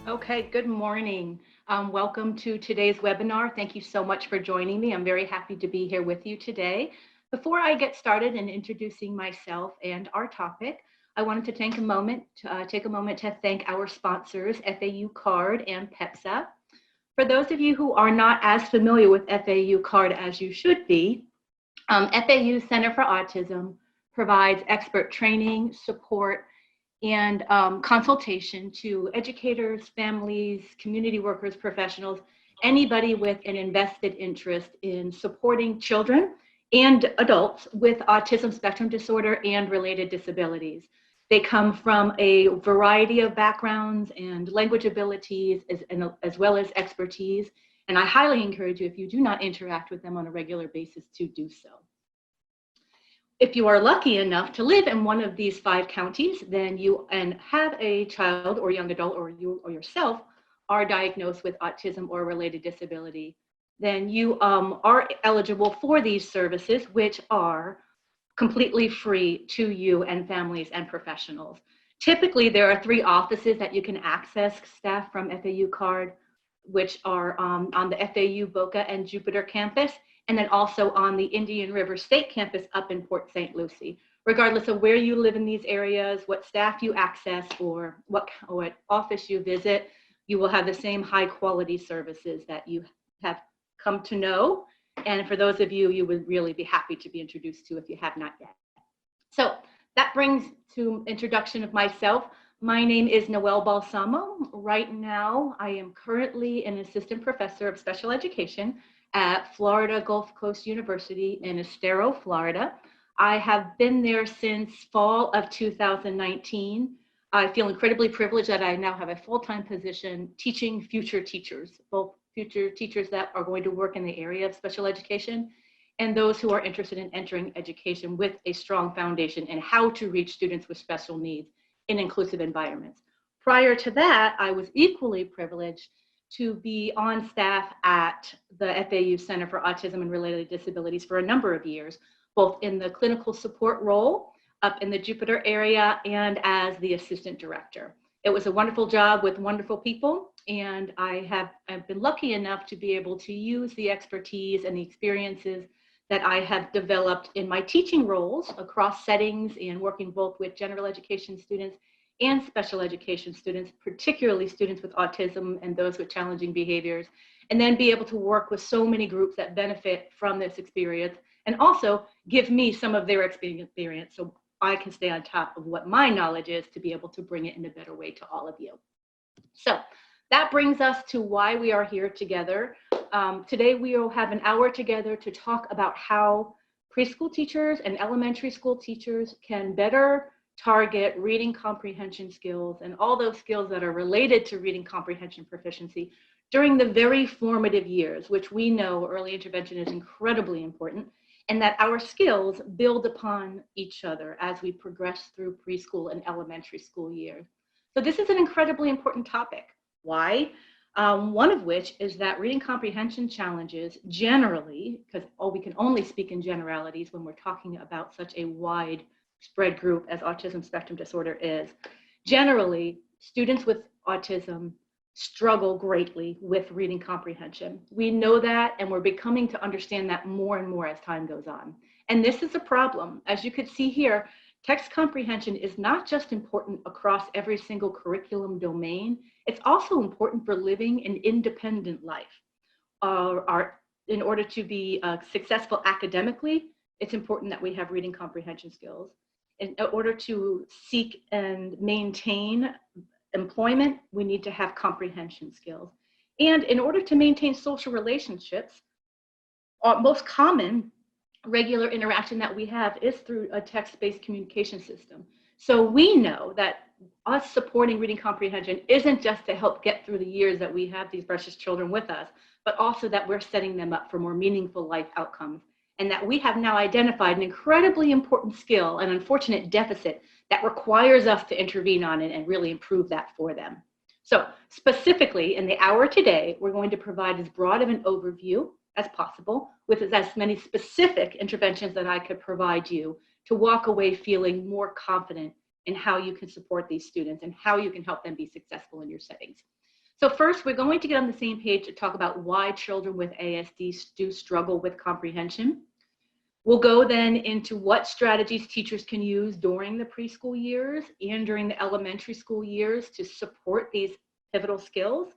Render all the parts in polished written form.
Okay, good morning. Welcome to today's webinar. Thank you so much for joining me. I'm very happy to be here with you today. Before I get started in introducing myself and our topic, I wanted to take a moment to thank our sponsors, FAU CARD and PEPSA. For those of you who are not as familiar with FAU CARD as you should be, FAU Center for Autism provides expert training, support, and consultation to educators, families, community workers, professionals, anybody with an invested interest in supporting children and adults with autism spectrum disorder and related disabilities. They come from a variety of backgrounds and language abilities as well as expertise. And I highly encourage you, if you do not interact with them on a regular basis, to do so. If you are lucky enough to live in one of these 5 counties, then you have a child or young adult, or you or yourself are diagnosed with autism or related disability, then you are eligible for these services, which are completely free to you and families and professionals. Typically, there are 3 offices that you can access staff from FAU CARD, which are on the FAU Boca and Jupiter campus, and then also on the Indian River State campus up in Port St. Lucie. Regardless of where you live in these areas, what staff you access, or what office you visit, you will have the same high quality services that you have come to know. And for those of you, you would really be happy to be introduced to if you have not yet. So that brings to introduction of myself. My name is Noelle Balsamo. Right now, I am currently an assistant professor of special education at Florida Gulf Coast University in Estero, Florida. I have been there since fall of 2019. I feel incredibly privileged that I now have a full-time position teaching future teachers, both future teachers that are going to work in the area of special education and those who are interested in entering education with a strong foundation in how to reach students with special needs in inclusive environments. Prior to that, I was equally privileged to be on staff at the FAU Center for Autism and Related Disabilities for a number of years, both in the clinical support role up in the Jupiter area and as the assistant director. It was a wonderful job with wonderful people, and I've been lucky enough to be able to use the expertise and the experiences that I have developed in my teaching roles across settings and working both with general education students and special education students, particularly students with autism and those with challenging behaviors, and then be able to work with so many groups that benefit from this experience and also give me some of their experience so I can stay on top of what my knowledge is to be able to bring it in a better way to all of you. So that brings us to why we are here together. Today we will have an hour together to talk about how preschool teachers and elementary school teachers can better target reading comprehension skills and all those skills that are related to reading comprehension proficiency during the very formative years, which we know early intervention is incredibly important, and that our skills build upon each other as we progress through preschool and elementary school years. So this is an incredibly important topic. Why? One of which is that reading comprehension challenges generally, because we can only speak in generalities when we're talking about such a wide spread group as autism spectrum disorder is. Generally, students with autism struggle greatly with reading comprehension. We know that, and we're becoming to understand that more and more as time goes on. And this is a problem. As you could see here, text comprehension is not just important across every single curriculum domain, it's also important for living an independent life. In order to be successful academically, it's important that we have reading comprehension skills. In order to seek and maintain employment, we need to have comprehension skills. And in order to maintain social relationships, our most common regular interaction that we have is through a text-based communication system. So we know that us supporting reading comprehension isn't just to help get through the years that we have these precious children with us, but also that we're setting them up for more meaningful life outcomes, and that we have now identified an incredibly important skill, an unfortunate deficit that requires us to intervene on it and really improve that for them. So specifically in the hour today, we're going to provide as broad of an overview as possible with as many specific interventions that I could provide you to walk away feeling more confident in how you can support these students and how you can help them be successful in your settings. So first, we're going to get on the same page to talk about why children with ASD do struggle with comprehension. We'll go then into what strategies teachers can use during the preschool years and during the elementary school years to support these pivotal skills.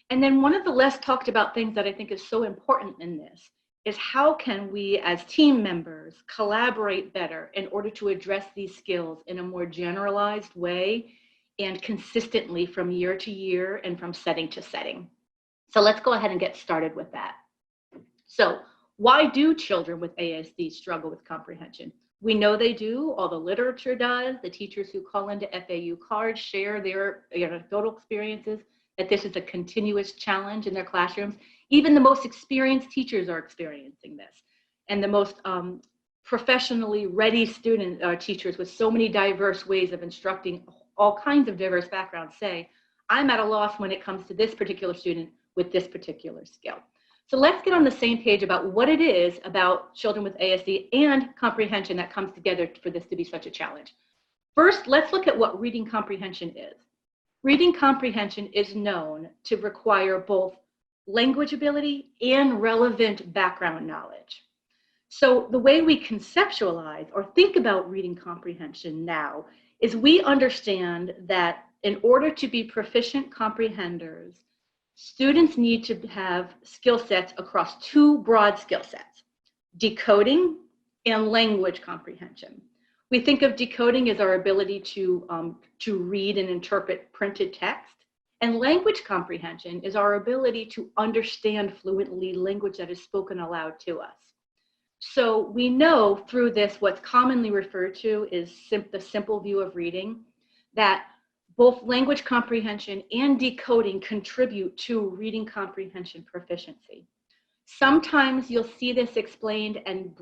And then one of the less talked about things that I think is so important in this is how can we as team members collaborate better in order to address these skills in a more generalized way and consistently from year to year and from setting to setting. So let's go ahead and get started with that. So why do children with ASD struggle with comprehension? We know they do, all the literature does, the teachers who call into FAU CARD share their anecdotal experiences, that this is a continuous challenge in their classrooms. Even the most experienced teachers are experiencing this. And the most professionally ready teachers with so many diverse ways of instructing all kinds of diverse backgrounds say, I'm at a loss when it comes to this particular student with this particular skill. So let's get on the same page about what it is about children with ASD and comprehension that comes together for this to be such a challenge. First, let's look at what reading comprehension is. Reading comprehension is known to require both language ability and relevant background knowledge. So the way we conceptualize or think about reading comprehension now is we understand that in order to be proficient comprehenders, students need to have skill sets across two broad skill sets, decoding and language comprehension. We think of decoding as our ability to read and interpret printed text, and language comprehension is our ability to understand fluently language that is spoken aloud to us. So we know through this what's commonly referred to is the simple view of reading, that both language comprehension and decoding contribute to reading comprehension proficiency. Sometimes you'll see this explained and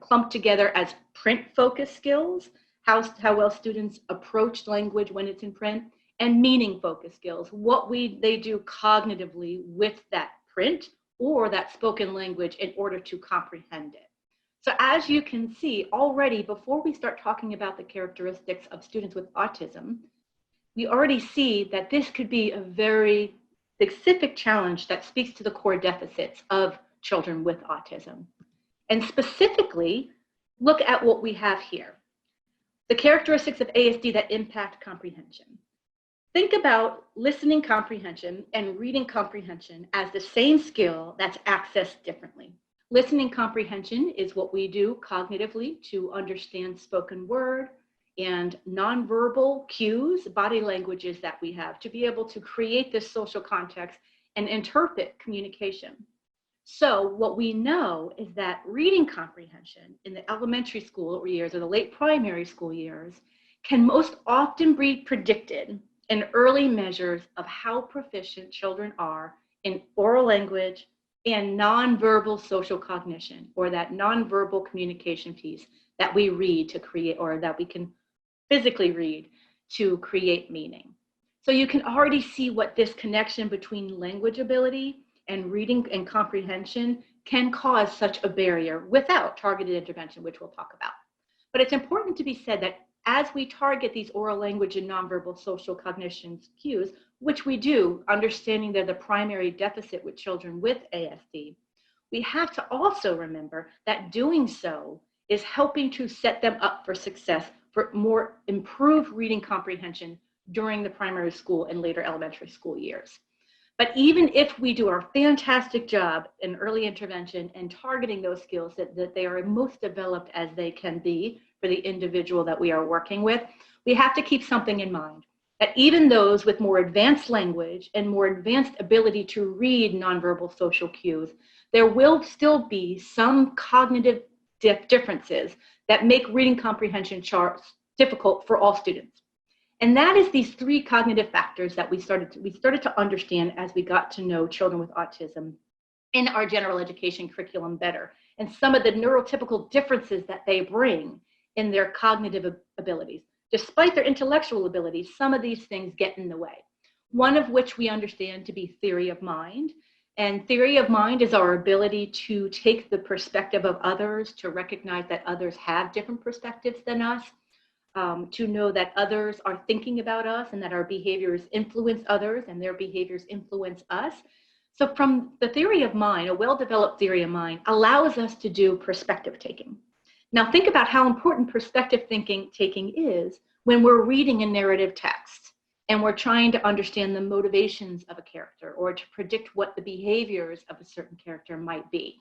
clumped together as print-focused skills, how well students approach language when it's in print, and meaning-focused skills, what they do cognitively with that print or that spoken language in order to comprehend it. So as you can see already, before we start talking about the characteristics of students with autism, we already see that this could be a very specific challenge that speaks to the core deficits of children with autism. And specifically, look at what we have here. The characteristics of ASD that impact comprehension. Think about listening comprehension and reading comprehension as the same skill that's accessed differently. Listening comprehension is what we do cognitively to understand spoken word and nonverbal cues, body languages that we have to be able to create this social context and interpret communication. So what we know is that reading comprehension in the elementary school years or the late primary school years can most often be predicted in early measures of how proficient children are in oral language and nonverbal social cognition, or that nonverbal communication piece that we read to create, or that we can physically read to create meaning. So you can already see what this connection between language ability and reading and comprehension can cause such a barrier without targeted intervention, which we'll talk about. But it's important to be said that as we target these oral language and nonverbal social cognition cues, which we do, understanding they're the primary deficit with children with ASD, we have to also remember that doing so is helping to set them up for success for more improved reading comprehension during the primary school and later elementary school years. But even if we do our fantastic job in early intervention and targeting those skills that they are most developed as they can be for the individual that we are working with, we have to keep something in mind, that even those with more advanced language and more advanced ability to read nonverbal social cues, there will still be some cognitive differences that make reading comprehension charts difficult for all students. And that is these three cognitive factors that we started to understand as we got to know children with autism in our general education curriculum better, and some of the neurotypical differences that they bring in their cognitive abilities. Despite their intellectual abilities, some of these things get in the way. One of which we understand to be theory of mind. And theory of mind is our ability to take the perspective of others, to recognize that others have different perspectives than us, to know that others are thinking about us and that our behaviors influence others and their behaviors influence us. So from the theory of mind, a well-developed theory of mind allows us to do perspective taking. Now think about how important perspective taking is when we're reading a narrative text and we're trying to understand the motivations of a character or to predict what the behaviors of a certain character might be.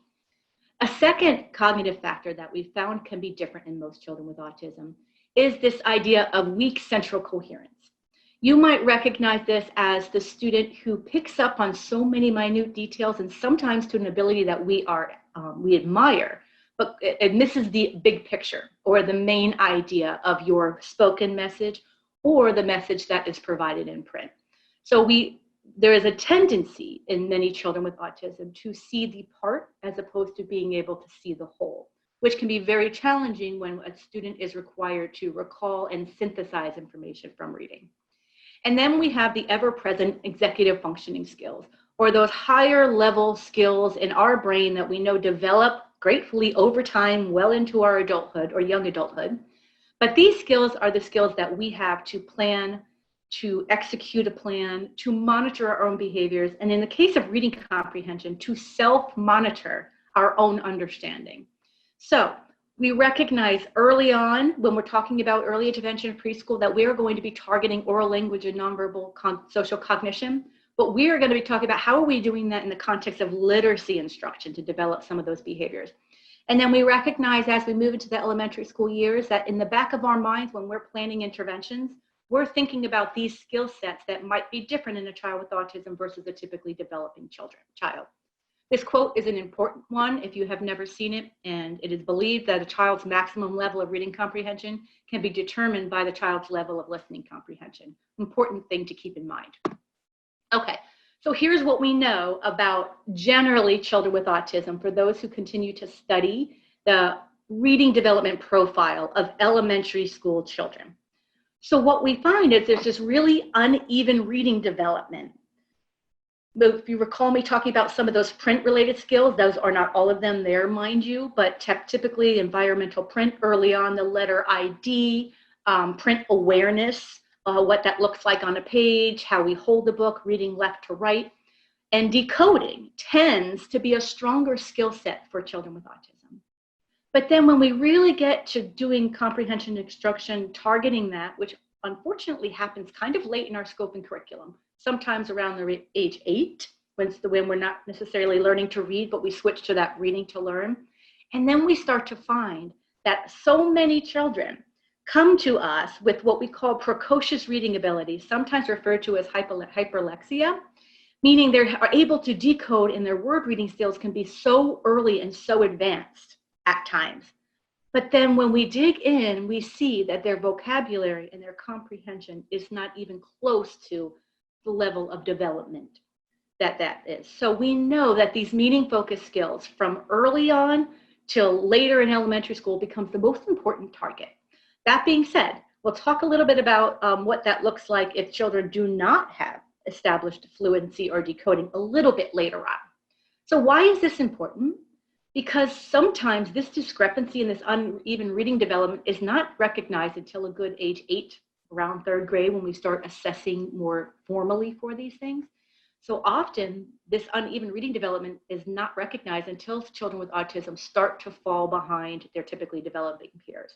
A second cognitive factor that we found can be different in most children with autism is this idea of weak central coherence. You might recognize this as the student who picks up on so many minute details and sometimes to an ability that we admire, but it misses the big picture or the main idea of your spoken message or the message that is provided in print. So there is a tendency in many children with autism to see the part as opposed to being able to see the whole, which can be very challenging when a student is required to recall and synthesize information from reading. And then we have the ever-present executive functioning skills, or those higher level skills in our brain that we know develop gratefully over time well into our adulthood or young adulthood. But these skills are the skills that we have to plan, to execute a plan, to monitor our own behaviors, and in the case of reading comprehension, to self-monitor our own understanding. So we recognize early on when we're talking about early intervention in preschool that we are going to be targeting oral language and nonverbal social cognition, but we are going to be talking about how are we doing that in the context of literacy instruction to develop some of those behaviors. And then we recognize as we move into the elementary school years that in the back of our minds when we're planning interventions, we're thinking about these skill sets that might be different in a child with autism versus a typically developing child. This quote is an important one if you have never seen it, and it is believed that a child's maximum level of reading comprehension can be determined by the child's level of listening comprehension. Important thing to keep in mind. Okay, so here's what we know about generally children with autism for those who continue to study the reading development profile of elementary school children. So what we find is there's this really uneven reading development. If you recall me talking about some of those print-related skills, those are not all of them there, mind you, but typically environmental print early on, the letter ID, print awareness, what that looks like on a page, how we hold the book, reading left to right, and decoding tends to be a stronger skill set for children with autism. But then when we really get to doing comprehension instruction, targeting that, which unfortunately happens kind of late in our scope and curriculum, sometimes around the age 8, when we're not necessarily learning to read, but we switch to that reading to learn. And then we start to find that so many children come to us with what we call precocious reading abilities, sometimes referred to as hyperlexia, meaning they are able to decode and their word reading skills can be so early and so advanced at times. But then when we dig in, we see that their vocabulary and their comprehension is not even close to the level of development that is. So we know that these meaning-focused skills from early on till later in elementary school becomes the most important target. That being said, we'll talk a little bit about what that looks like if children do not have established fluency or decoding a little bit later on. So why is this important? Because sometimes this discrepancy in this uneven reading development is not recognized until a good age 8, around 3rd grade, when we start assessing more formally for these things. So often this uneven reading development is not recognized until children with autism start to fall behind their typically developing peers.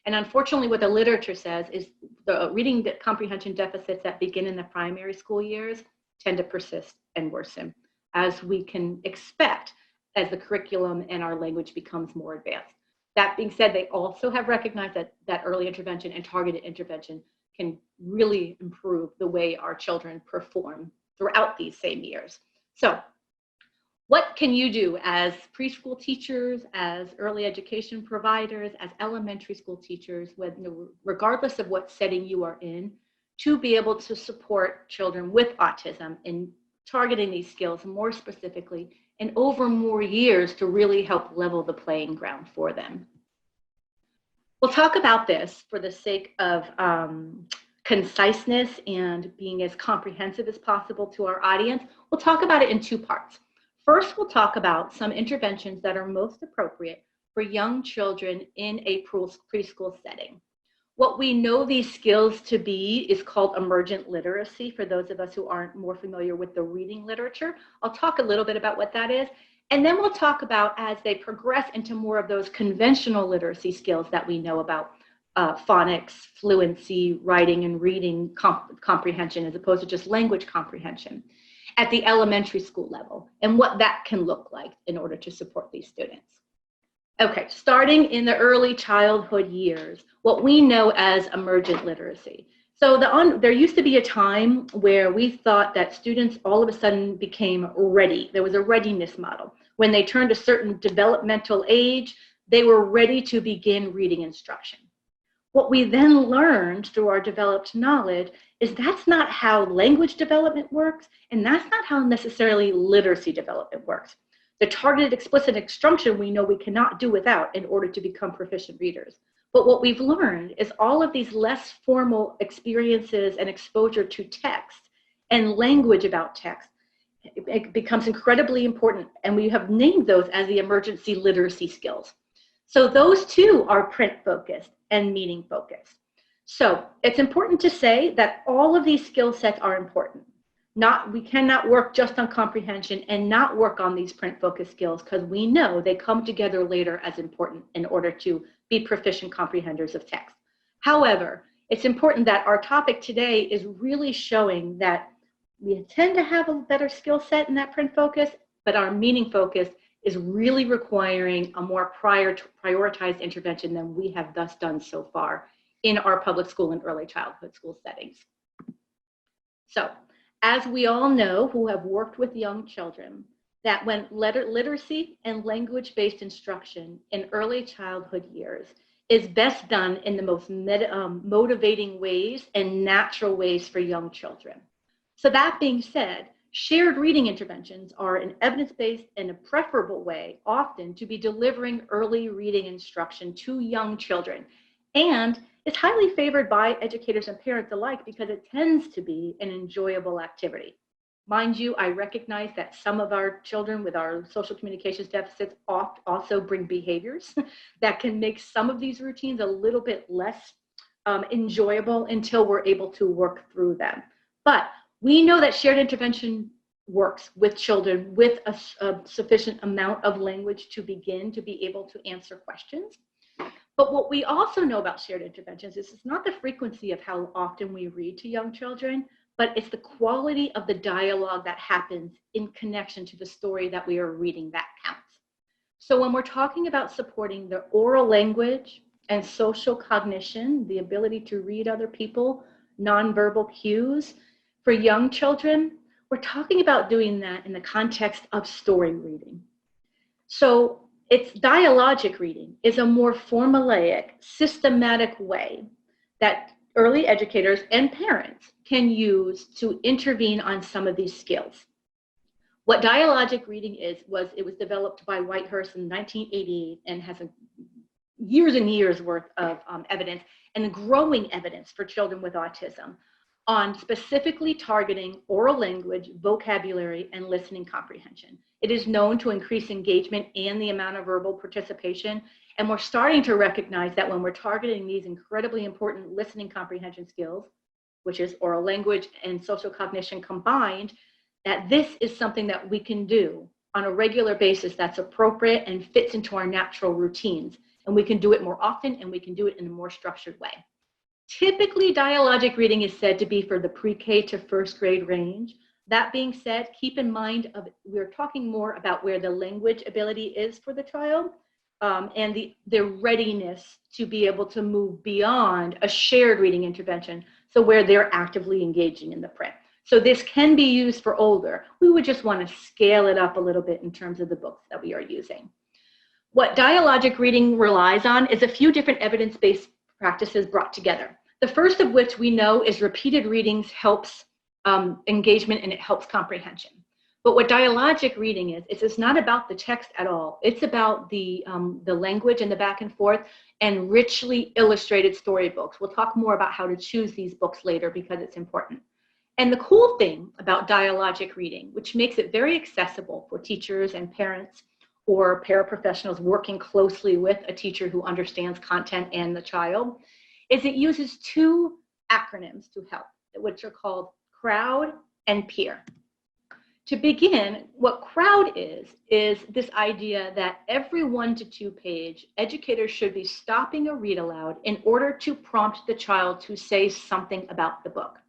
And unfortunately, what the literature says is the reading comprehension deficits that begin in the primary school years tend to persist and worsen, as we can expect as the curriculum and our language becomes more advanced. That being said, they also have recognized that early intervention and targeted intervention can really improve the way our children perform throughout these same years. So what can you do as preschool teachers, as early education providers, as elementary school teachers, regardless of what setting you are in, to be able to support children with autism in targeting these skills more specifically and over more years to really help level the playing ground for them? We'll talk about this for the sake of conciseness and being as comprehensive as possible to our audience. We'll talk about it in 2 parts. First, we'll talk about some interventions that are most appropriate for young children in a preschool setting. What we know these skills to be is called emergent literacy, for those of us who aren't more familiar with the reading literature. I'll talk a little bit about what that is. And then we'll talk about, as they progress into more of those conventional literacy skills that we know about, phonics, fluency, writing and reading comprehension, as opposed to just language comprehension at the elementary school level, and what that can look like in order to support these students. Okay, starting in the early childhood years, what we know as emergent literacy. So there used to be a time where we thought that students all of a sudden became ready. There was a readiness model. When they turned a certain developmental age, they were ready to begin reading instruction. What we then learned through our developed knowledge is that's not how language development works, and that's not how necessarily literacy development works. The targeted explicit instruction we know we cannot do without in order to become proficient readers. But what we've learned is all of these less formal experiences and exposure to text and language about text, it becomes incredibly important, and we have named those as the emergency literacy skills. So those two are print focused and meaning focused. So it's important to say that all of these skill sets are important. We cannot work just on comprehension and not work on these print focused skills, because we know they come together later as important in order to be proficient comprehenders of text. However, it's important that our topic today is really showing that we tend to have a better skill set in that print focus, but our meaning focus is really requiring a more prioritized intervention than we have thus done so far in our public school and early childhood school settings. So, as we all know who have worked with young children, that when literacy and language-based instruction in early childhood years is best done in the most motivating ways and natural ways for young children. So that being said, shared reading interventions are an evidence-based and a preferable way often to be delivering early reading instruction to young children. And it's highly favored by educators and parents alike because it tends to be an enjoyable activity. Mind you, I recognize that some of our children with our social communications deficits also bring behaviors that can make some of these routines a little bit less enjoyable until we're able to work through them. But we know that shared intervention works with children with a sufficient amount of language to begin to be able to answer questions. But what we also know about shared interventions is it's not the frequency of how often we read to young children, but it's the quality of the dialogue that happens in connection to the story that we are reading that counts. So when we're talking about supporting the oral language and social cognition, the ability to read other people, nonverbal cues for young children, we're talking about doing that in the context of story reading. So it's dialogic reading is a more formulaic, systematic way that early educators and parents can use to intervene on some of these skills. What dialogic reading it was developed by Whitehurst in 1988 and has years and years worth of evidence and growing evidence for children with autism on specifically targeting oral language, vocabulary, and listening comprehension. It is known to increase engagement and the amount of verbal participation. And we're starting to recognize that when we're targeting these incredibly important listening comprehension skills, which is oral language and social cognition combined, that this is something that we can do on a regular basis that's appropriate and fits into our natural routines. And we can do it more often, and we can do it in a more structured way. Typically, dialogic reading is said to be for the pre-K to first grade range. That being said, keep in mind we're talking more about where the language ability is for the child and their readiness to be able to move beyond a shared reading intervention, so where they're actively engaging in the print. So this can be used for older. We would just want to scale it up a little bit in terms of the books that we are using. What dialogic reading relies on is a few different evidence-based practices brought together. The first of which we know is repeated readings helps engagement and it helps comprehension. But what dialogic reading is it's not about the text at all. It's about the language and the back and forth and richly illustrated storybooks. We'll talk more about how to choose these books later because it's important. And the cool thing about dialogic reading, which makes it very accessible for teachers and parents or paraprofessionals working closely with a teacher who understands content and the child, is it uses two acronyms to help, which are called CROWD and PEER. To begin, what CROWD is this idea that every 1 to 2 page, educators should be stopping a read aloud in order to prompt the child to say something about the book.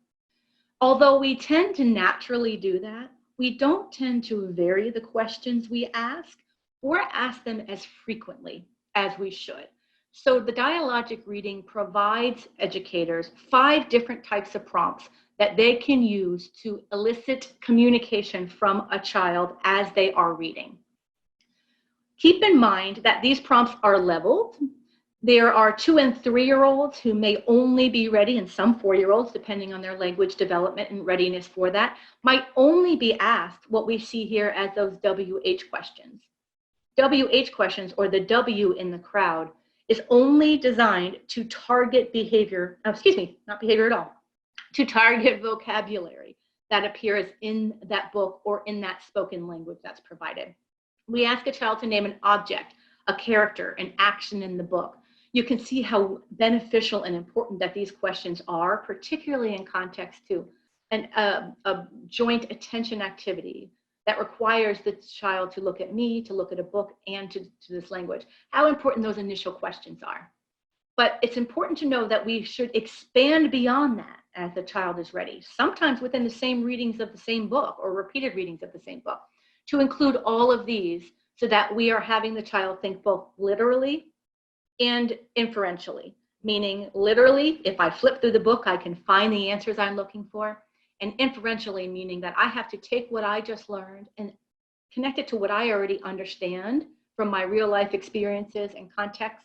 Although we tend to naturally do that, we don't tend to vary the questions we ask or ask them as frequently as we should. So the dialogic reading provides educators 5 different types of prompts that they can use to elicit communication from a child as they are reading. Keep in mind that these prompts are leveled. There are 2 and 3-year-olds who may only be ready, and some 4-year-olds, depending on their language development and readiness for that, might only be asked what we see here as those WH questions. WH questions, or the W in the CROWD, is only designed to target behavior, not behavior at all, to target vocabulary that appears in that book or in that spoken language that's provided. We ask a child to name an object, a character, an action in the book. You can see how beneficial and important that these questions are, particularly in context to a joint attention activity that requires the child to look at me, to look at a book, and to this language. How important those initial questions are. But it's important to know that we should expand beyond that as the child is ready, sometimes within the same readings of the same book or repeated readings of the same book, to include all of these so that we are having the child think both literally and inferentially, meaning literally, if I flip through the book, I can find the answers I'm looking for, and inferentially, meaning that I have to take what I just learned and connect it to what I already understand from my real life experiences and contexts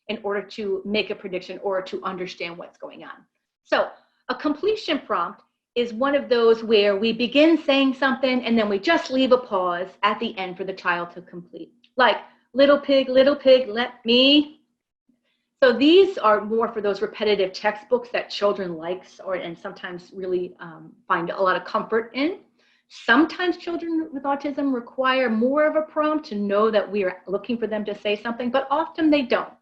in order to make a prediction or to understand what's going on. So a completion prompt is one of those where we begin saying something and then we just leave a pause at the end for the child to complete. Like, little pig, let me. So these are more for those repetitive textbooks that children like and sometimes really find a lot of comfort in. Sometimes children with autism require more of a prompt to know that we are looking for them to say something, but often they don't.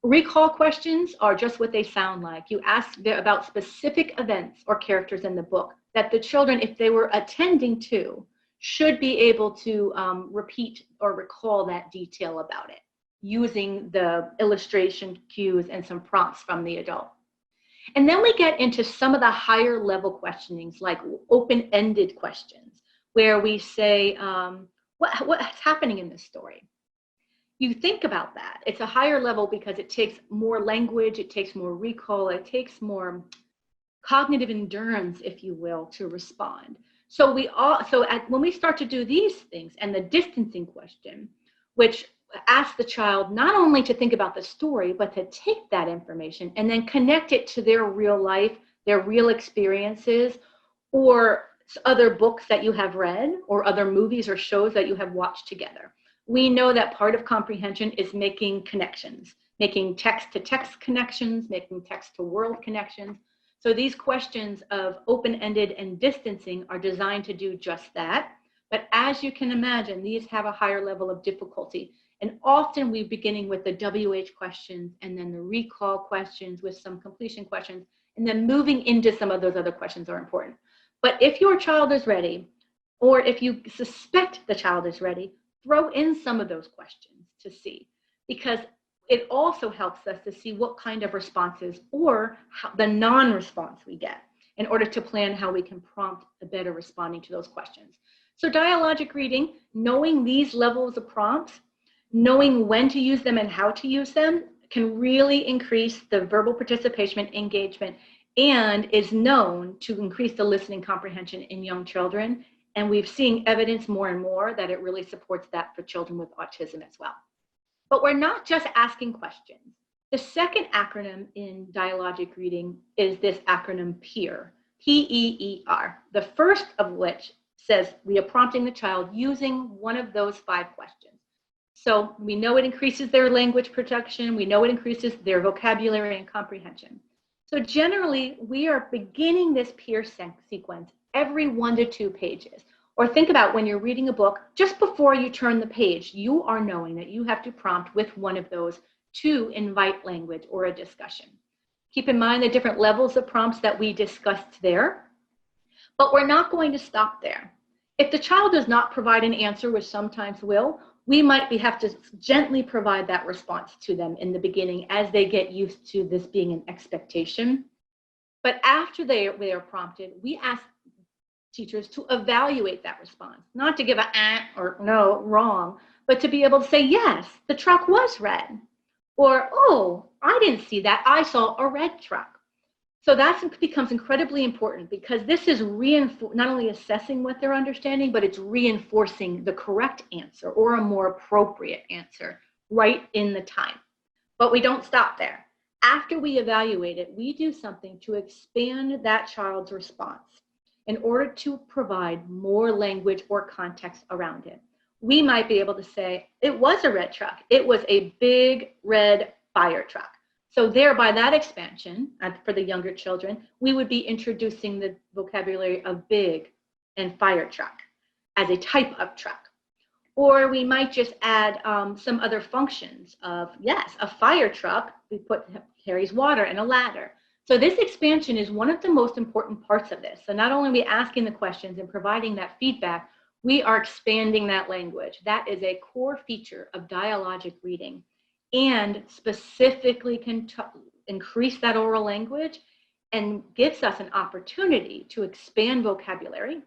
Recall questions are just what they sound like. You ask about specific events or characters in the book that the children, if they were attending to, should be able to repeat or recall that detail about it, using the illustration cues and some prompts from the adult. And then we get into some of the higher level questionings, like open-ended questions, where we say, what's happening in this story? You think about that. It's a higher level because it takes more language, it takes more recall, it takes more cognitive endurance, if you will, to respond. So when we start to do these things, and the distancing question, which asks the child not only to think about the story, but to take that information and then connect it to their real life, their real experiences, or other books that you have read, or other movies or shows that you have watched together. We know that part of comprehension is making connections, making text-to-text connections, making text-to-world connections. So these questions of open-ended and distancing are designed to do just that. But as you can imagine, these have a higher level of difficulty. And often we're beginning with the WH questions and then the recall questions with some completion questions, and then moving into some of those other questions are important. But if your child is ready, or if you suspect the child is ready, throw in some of those questions to see, because it also helps us to see what kind of responses or the non-response we get in order to plan how we can prompt a better responding to those questions. So dialogic reading, knowing these levels of prompts, knowing when to use them and how to use them, can really increase the verbal participation, engagement, and is known to increase the listening comprehension in young children. And we've seen evidence more and more that it really supports that for children with autism as well. But we're not just asking questions. The second acronym in dialogic reading is this acronym PEER, P-E-E-R, the first of which says we are prompting the child using one of those 5 questions. So we know it increases their language production, we know it increases their vocabulary and comprehension. So generally, we are beginning this PEER sequence every 1 to 2 pages. Or think about when you're reading a book, just before you turn the page, you are knowing that you have to prompt with one of those to invite language or a discussion. Keep in mind the different levels of prompts that we discussed there, but we're not going to stop there. If the child does not provide an answer, which sometimes will, we might have to gently provide that response to them in the beginning as they get used to this being an expectation. But after they are prompted, we ask teachers to evaluate that response, not to give a or no, wrong, but to be able to say, yes, the truck was red. Or, oh, I didn't see that. I saw a red truck. So that becomes incredibly important because this is not only assessing what they're understanding, but it's reinforcing the correct answer or a more appropriate answer right in the time. But we don't stop there. After we evaluate it, we do something to expand that child's response in order to provide more language or context around it. We might be able to say, it was a red truck. It was a big red fire truck. So there, by that expansion, for the younger children, we would be introducing the vocabulary of big and fire truck as a type of truck. Or we might just add some other functions of, yes, a fire truck, carries water and a ladder. So this expansion is one of the most important parts of this. So not only are we asking the questions and providing that feedback, we are expanding that language. That is a core feature of dialogic reading, and specifically can increase that oral language and gives us an opportunity to expand vocabulary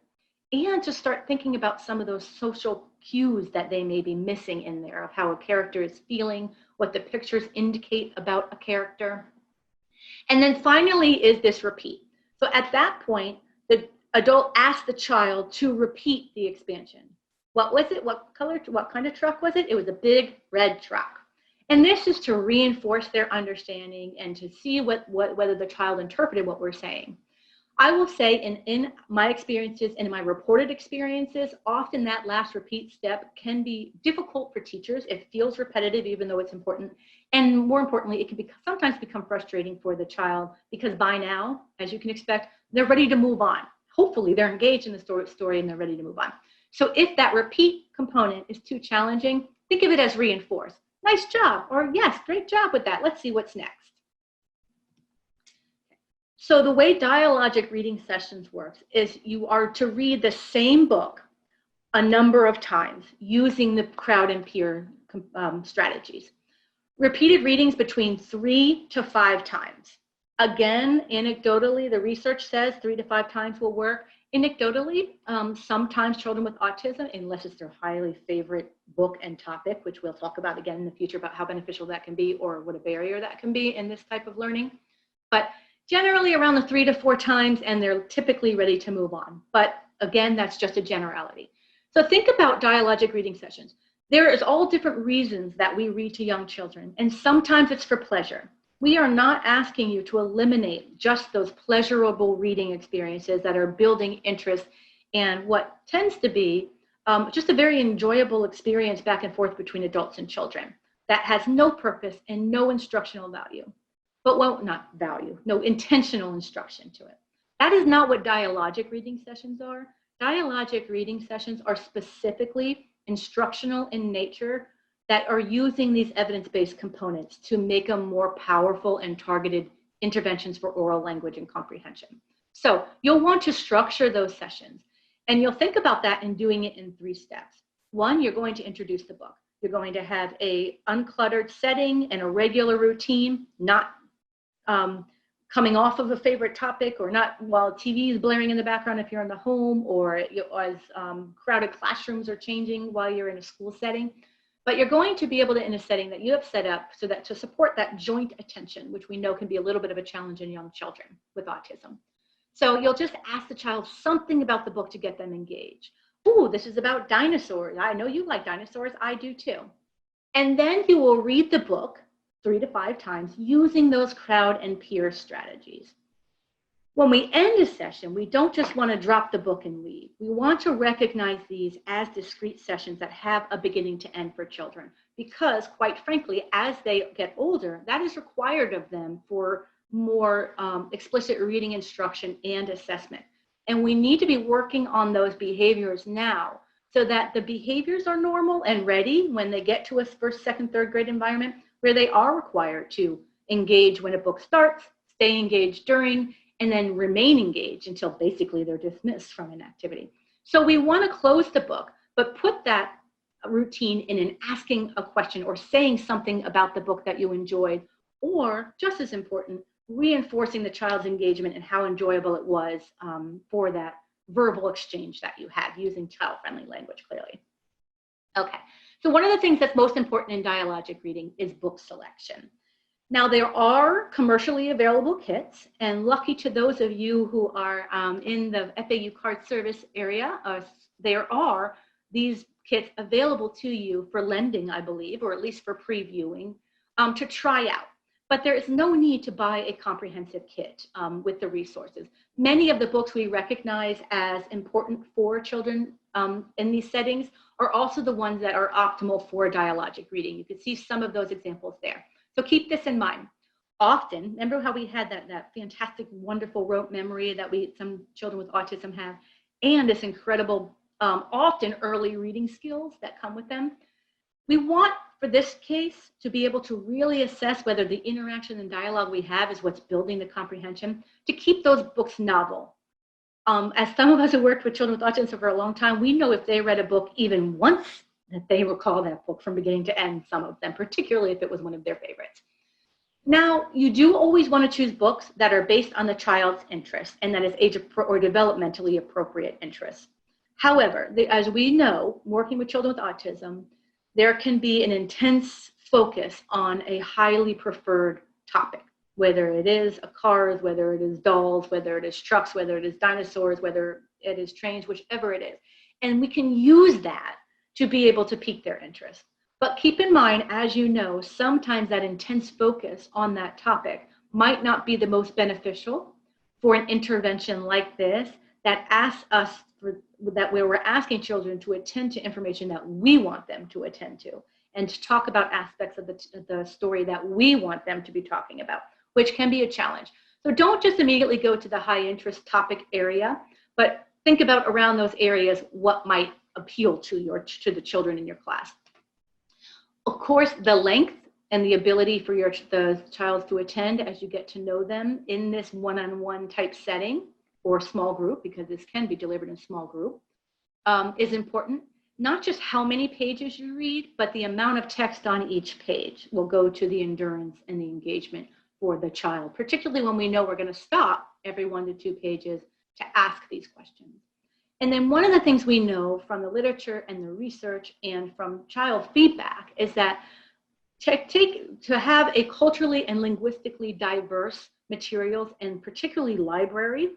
and to start thinking about some of those social cues that they may be missing in there of how a character is feeling, what the pictures indicate about a character. And then finally is this repeat. So at that point, the adult asks the child to repeat the expansion. What was it? What color? What kind of truck was it? It was a big red truck. And this is to reinforce their understanding and to see whether the child interpreted what we're saying. I will say in my experiences and in my reported experiences, often that last repeat step can be difficult for teachers. It feels repetitive, even though it's important. And more importantly, it can sometimes become frustrating for the child because by now, as you can expect, they're ready to move on. Hopefully they're engaged in the story and they're ready to move on. So if that repeat component is too challenging, think of it as reinforce. Nice job, or yes, great job with that. Let's see what's next. So the way dialogic reading sessions works is you are to read the same book a number of times using the crowd and peer strategies. Repeated readings between 3 to 5 times. Again, anecdotally, the research says 3 to 5 times will work. Anecdotally, sometimes children with autism, unless it's their highly favorite book and topic, which we'll talk about again in the future about how beneficial that can be or what a barrier that can be in this type of learning. But generally around the 3 to 4 times, and they're typically ready to move on. But again, that's just a generality. So think about dialogic reading sessions. There is all different reasons that we read to young children, and sometimes it's for pleasure. We are not asking you to eliminate just those pleasurable reading experiences that are building interest and what tends to be just a very enjoyable experience back and forth between adults and children that has no purpose and no instructional value. But no intentional instruction to it. That is not what dialogic reading sessions are. Dialogic reading sessions are specifically instructional in nature that are using these evidence-based components to make them more powerful and targeted interventions for oral language and comprehension. So you'll want to structure those sessions, and you'll think about that in doing it in 3 steps. 1, you're going to introduce the book. You're going to have a uncluttered setting and a regular routine, not coming off of a favorite topic or not while TV is blaring in the background if you're in the home or as crowded classrooms are changing while you're in a school setting. But you're going to be able to, in a setting that you have set up so that to support that joint attention, which we know can be a little bit of a challenge in young children with autism. So you'll just ask the child something about the book to get them engaged. Ooh, this is about dinosaurs. I know you like dinosaurs. I do too. And then you will read the book 3 to 5 times using those crowd and peer strategies. When we end a session, we don't just want to drop the book and leave. We want to recognize these as discrete sessions that have a beginning to end for children, because quite frankly, as they get older, that is required of them for more explicit reading instruction and assessment. And we need to be working on those behaviors now so that the behaviors are normal and ready when they get to a 1st, 2nd, 3rd grade environment where they are required to engage when a book starts, stay engaged during, and then remain engaged until basically they're dismissed from an activity. So we want to close the book, but put that routine in an asking a question or saying something about the book that you enjoyed, or just as important, reinforcing the child's engagement and how enjoyable it was for that verbal exchange that you had using child-friendly language clearly. Okay, so one of the things that's most important in dialogic reading is book selection. Now, there are commercially available kits, and lucky to those of you who are in the FAU CARD service area, there are these kits available to you for lending, I believe, or at least for previewing, to try out. But there is no need to buy a comprehensive kit with the resources. Many of the books we recognize as important for children in these settings are also the ones that are optimal for dialogic reading. You can see some of those examples there. So keep this in mind. Often, remember how we had that fantastic, wonderful rote memory that some children with autism have, and this incredible, often early reading skills that come with them. We want, for this case, to be able to really assess whether the interaction and dialogue we have is what's building the comprehension, to keep those books novel. As some of us who worked with children with autism for a long time, we know if they read a book even once, that they recall that book from beginning to end, some of them, particularly if it was one of their favorites. Now, you do always want to choose books that are based on the child's interests and that is age or developmentally appropriate interests. However, as we know, working with children with autism, there can be an intense focus on a highly preferred topic, whether it is cars, whether it is dolls, whether it is trucks, whether it is dinosaurs, whether it is trains, whichever it is. And we can use that to be able to pique their interest. But keep in mind, as you know, sometimes that intense focus on that topic might not be the most beneficial for an intervention like this that asks us where we're asking children to attend to information that we want them to attend to and to talk about aspects of the story that we want them to be talking about, which can be a challenge. So don't just immediately go to the high interest topic area, but think about around those areas what might appeal to the children in your class. Of course, the length and the ability for the child to attend as you get to know them in this one-on-one type setting or small group, because this can be delivered in small group, is important. Not just how many pages you read, but the amount of text on each page will go to the endurance and the engagement for the child, particularly when we know we're going to stop every 1 to 2 pages to ask these questions. And then one of the things we know from the literature and the research and from child feedback is that to have a culturally and linguistically diverse materials, and particularly library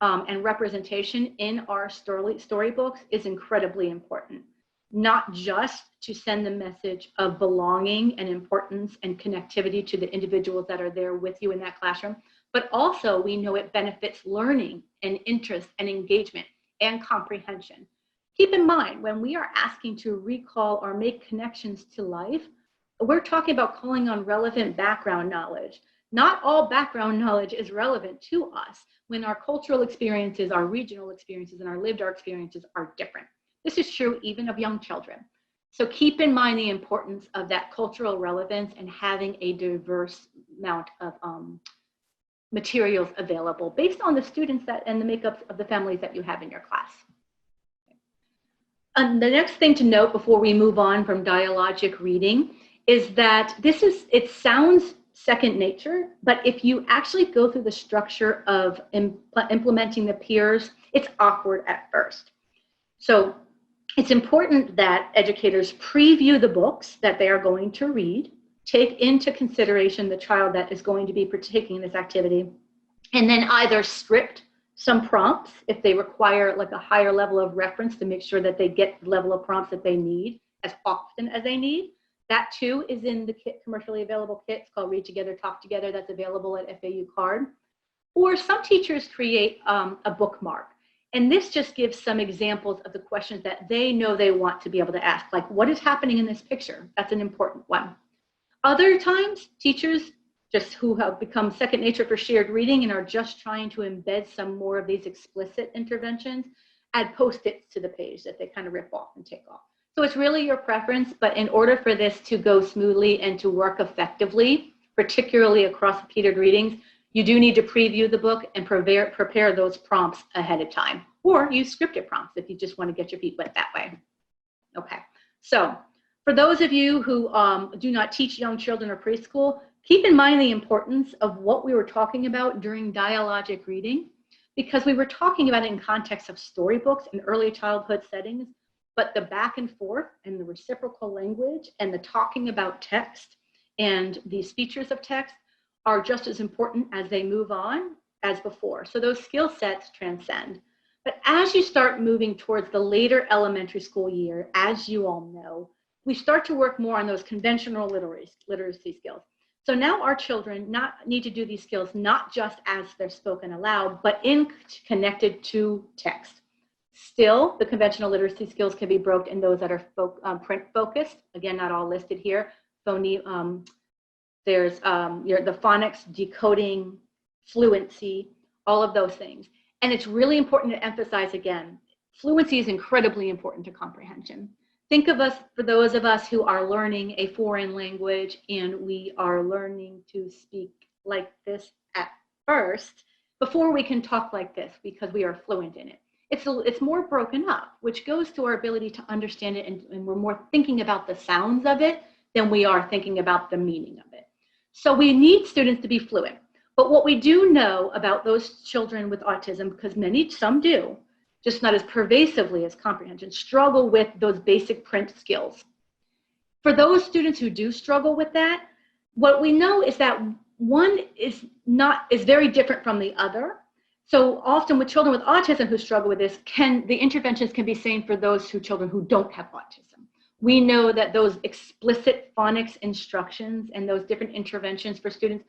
and representation in our storybooks is incredibly important. Not just to send the message of belonging and importance and connectivity to the individuals that are there with you in that classroom, but also we know it benefits learning and interest and engagement and comprehension. Keep in mind, when we are asking to recall or make connections to life, we're talking about calling on relevant background knowledge. Not all background knowledge is relevant to us when our cultural experiences, our regional experiences, and our lived experiences are different. This is true even of young children. So keep in mind the importance of that cultural relevance and having a diverse amount of materials available based on the students and the makeup of the families that you have in your class. And the next thing to note before we move on from dialogic reading is that it sounds second nature, but if you actually go through the structure of implementing the peers, it's awkward at first. So it's important that educators preview the books that they are going to read, take into consideration the child that is going to be partaking in this activity, and then either script some prompts if they require like a higher level of reference to make sure that they get the level of prompts that they need as often as they need. That too is in the commercially available kit. It's called Read Together, Talk Together. That's available at FAU CARD. Or some teachers create a bookmark. And this just gives some examples of the questions that they know they want to be able to ask, like what is happening in this picture? That's an important one. Other times, teachers just who have become second nature for shared reading and are just trying to embed some more of these explicit interventions, add Post-its to the page that they kind of rip off and take off. So it's really your preference, but in order for this to go smoothly and to work effectively, particularly across repeated readings, You do need to preview the book and prepare those prompts ahead of time, or use scripted prompts if you just want to get your feet wet that way. Okay, so for those of you who do not teach young children or preschool, keep in mind the importance of what we were talking about during dialogic reading, because we were talking about it in context of storybooks in early childhood settings, but the back and forth and the reciprocal language and the talking about text and these features of text are just as important as they move on as before. So those skill sets transcend. But as you start moving towards the later elementary school year, as you all know, we start to work more on those conventional literacy skills. So now our children need to do these skills not just as they're spoken aloud, but connected to text. Still, the conventional literacy skills can be broken in those that are print focused. Again, not all listed here. There's the phonics, decoding, fluency, all of those things. And it's really important to emphasize again, fluency is incredibly important to comprehension. Think of us, for those of us who are learning a foreign language and we are learning to speak like this at first, before we can talk like this because we are fluent in it. It's more broken up, which goes to our ability to understand it, and we're more thinking about the sounds of it than we are thinking about the meaning of it. So we need students to be fluent. But what we do know about those children with autism, because some do, just not as pervasively as comprehension, struggle with those basic print skills. For those students who do struggle with that, what we know is that one is very different from the other. So often with children with autism who struggle with this, the interventions can be same for those children who don't have autism. We know that those explicit phonics instructions and those different interventions for students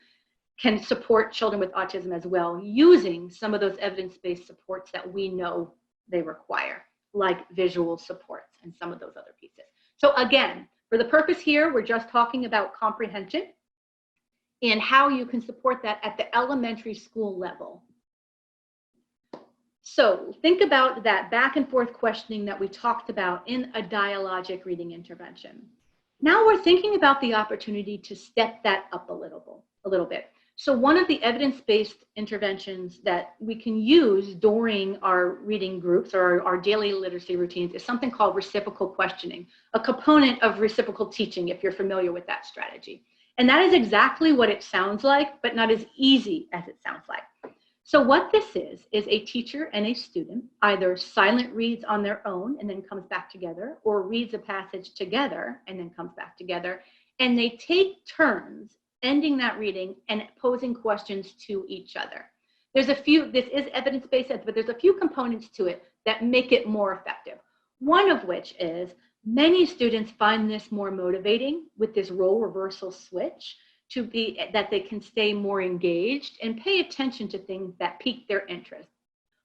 can support children with autism as well, using some of those evidence-based supports that we know they require, like visual supports and some of those other pieces. So again, for the purpose here, we're just talking about comprehension and how you can support that at the elementary school level. So think about that back and forth questioning that we talked about in a dialogic reading intervention. Now we're thinking about the opportunity to step that up a little bit. So one of the evidence-based interventions that we can use during our reading groups or our daily literacy routines is something called reciprocal questioning, a component of reciprocal teaching, if you're familiar with that strategy. And that is exactly what it sounds like, but not as easy as it sounds like. So what this is a teacher and a student either silent reads on their own and then comes back together, or reads a passage together and then comes back together, and they take turns ending that reading and posing questions to each other. This is evidence-based, but there's a few components to it that make it more effective. One of which is many students find this more motivating with this role reversal switch that they can stay more engaged and pay attention to things that pique their interest.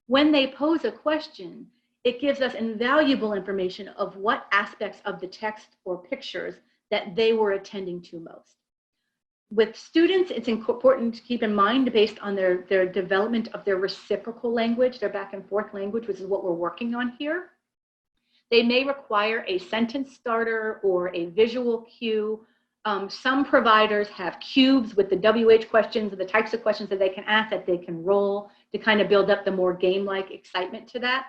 When they pose a question, it gives us invaluable information of what aspects of the text or pictures that they were attending to most. With students, it's important to keep in mind, based on their development of their reciprocal language, their back and forth language, which is what we're working on here. They may require a sentence starter or a visual cue. Some providers have cubes with the WH questions and the types of questions that they can ask that they can roll to kind of build up the more game-like excitement to that.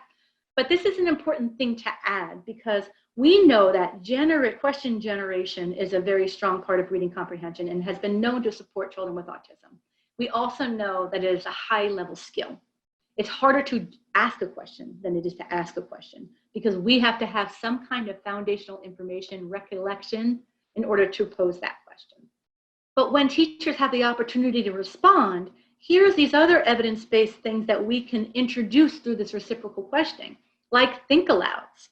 But this is an important thing to add, because we know that question generation is a very strong part of reading comprehension and has been known to support children with autism. We also know that it is a high-level skill. It's harder to ask a question than it is to ask a question, because we have to have some kind of foundational information, recollection, in order to pose that question. But when teachers have the opportunity to respond, here's these other evidence-based things that we can introduce through this reciprocal questioning, like think-alouds.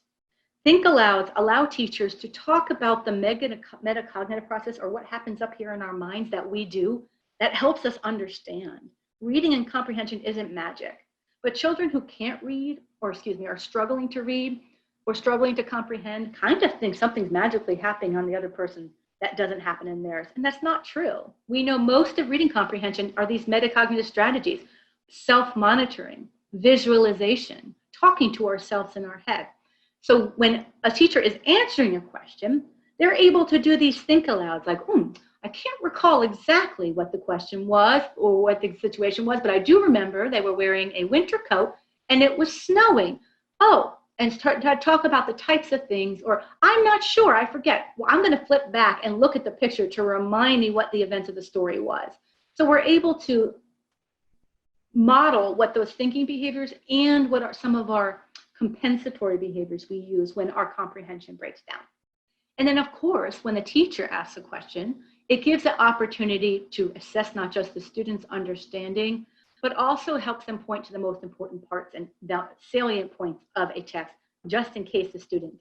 Think-alouds allow teachers to talk about the metacognitive process, or what happens up here in our minds that we do that helps us understand. Reading and comprehension isn't magic, but children who can't read, are struggling to read, or struggling to comprehend, kind of think something's magically happening on the other person that doesn't happen in theirs. And that's not true. We know most of reading comprehension are these metacognitive strategies: self-monitoring, visualization, talking to ourselves in our head. So when a teacher is answering a question, they're able to do these think-alouds, like, I can't recall exactly what the question was or what the situation was, but I do remember they were wearing a winter coat and it was snowing. Oh, and start to talk about the types of things, or I'm not sure, I forget. Well, I'm going to flip back and look at the picture to remind me what the events of the story was. So we're able to model what those thinking behaviors and what are some of our compensatory behaviors we use when our comprehension breaks down. And then, of course, when the teacher asks a question, it gives an opportunity to assess not just the student's understanding, but also helps them point to the most important parts and the salient points of a text, just in case the student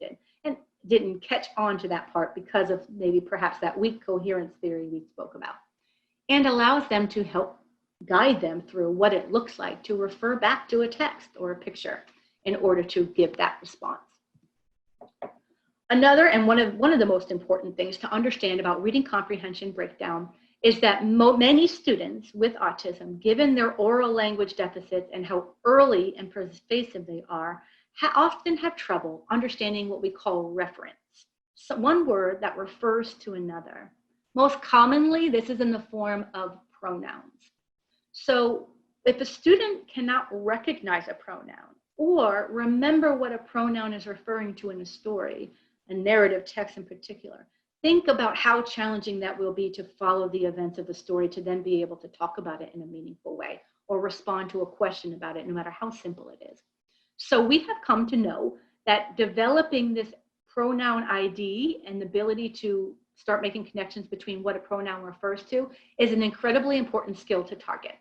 didn't catch on to that part because of maybe perhaps that weak coherence theory we spoke about, and allows them to help guide them through what it looks like to refer back to a text or a picture in order to give that response. Another and one of the most important things to understand about reading comprehension breakdown is that many students with autism, given their oral language deficits and how early and pervasive they are, often have trouble understanding what we call reference. So one word that refers to another. Most commonly, this is in the form of pronouns. So if a student cannot recognize a pronoun or remember what a pronoun is referring to in a story, a narrative text in particular, think about how challenging that will be to follow the events of the story to then be able to talk about it in a meaningful way or respond to a question about it, no matter how simple it is. So we have come to know that developing this pronoun ID and the ability to start making connections between what a pronoun refers to is an incredibly important skill to target.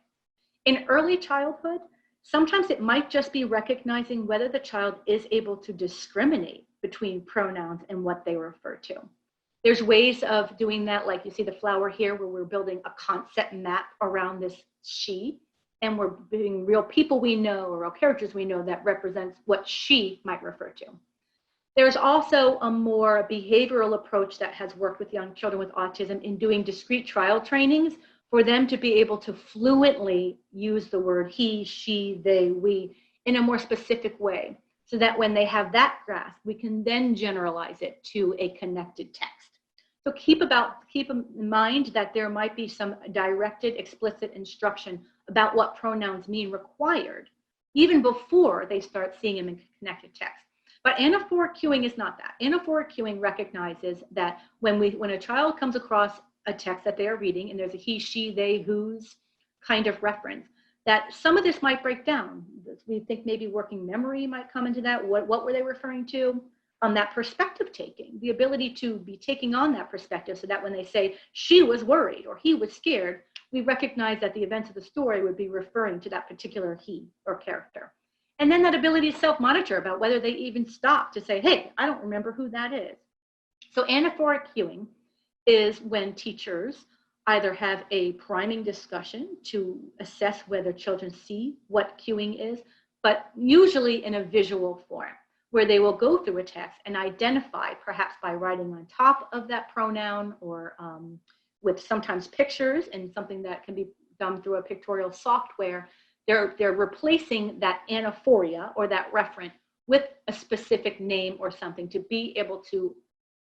In early childhood, sometimes it might just be recognizing whether the child is able to discriminate between pronouns and what they refer to. There's ways of doing that, like you see the flower here, where we're building a concept map around this she, and we're building real people we know or real characters we know that represents what she might refer to. There's also a more behavioral approach that has worked with young children with autism in doing discrete trial trainings for them to be able to fluently use the word he, she, they, we in a more specific way, so that when they have that grasp, we can then generalize it to a connected text. So keep in mind that there might be some directed, explicit instruction about what pronouns mean required, even before they start seeing them in connected text. But anaphoric cueing is not that. Anaphoric cueing recognizes that when a child comes across a text that they are reading, and there's a he, she, they, whose kind of reference, that some of this might break down. We think maybe working memory might come into that. What were they referring to? That perspective taking, the ability to be taking on that perspective so that when they say she was worried or he was scared, we recognize that the events of the story would be referring to that particular he or character. And then that ability to self-monitor about whether they even stop to say, hey, I don't remember who that is. So anaphoric cueing is when teachers either have a priming discussion to assess whether children see what cueing is, but usually in a visual form, where they will go through a text and identify, perhaps by writing on top of that pronoun or with sometimes pictures and something that can be done through a pictorial software, they're replacing that anaphoria or that referent with a specific name or something to be able to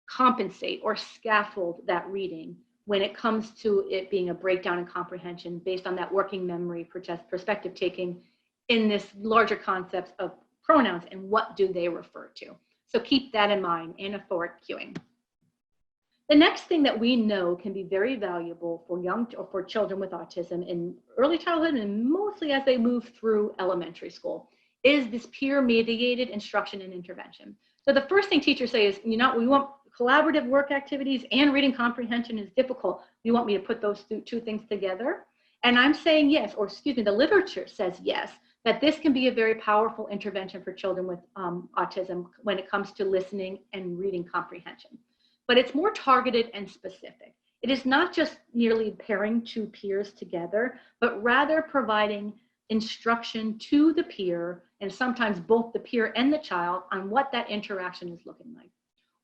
compensate or scaffold that reading when it comes to it being a breakdown in comprehension based on that working memory perspective taking in this larger concepts of pronouns and what do they refer to. So keep that in mind, anaphoric cueing. The next thing that we know can be very valuable for children with autism in early childhood and mostly as they move through elementary school is this peer-mediated instruction and intervention. So the first thing teachers say is, we want collaborative work activities and reading comprehension is difficult. You want me to put those two things together? And I'm saying yes, or excuse me, the literature says yes, that this can be a very powerful intervention for children with autism when it comes to listening and reading comprehension. But it's more targeted and specific. It is not just merely pairing two peers together, but rather providing instruction to the peer, and sometimes both the peer and the child, on what that interaction is looking like.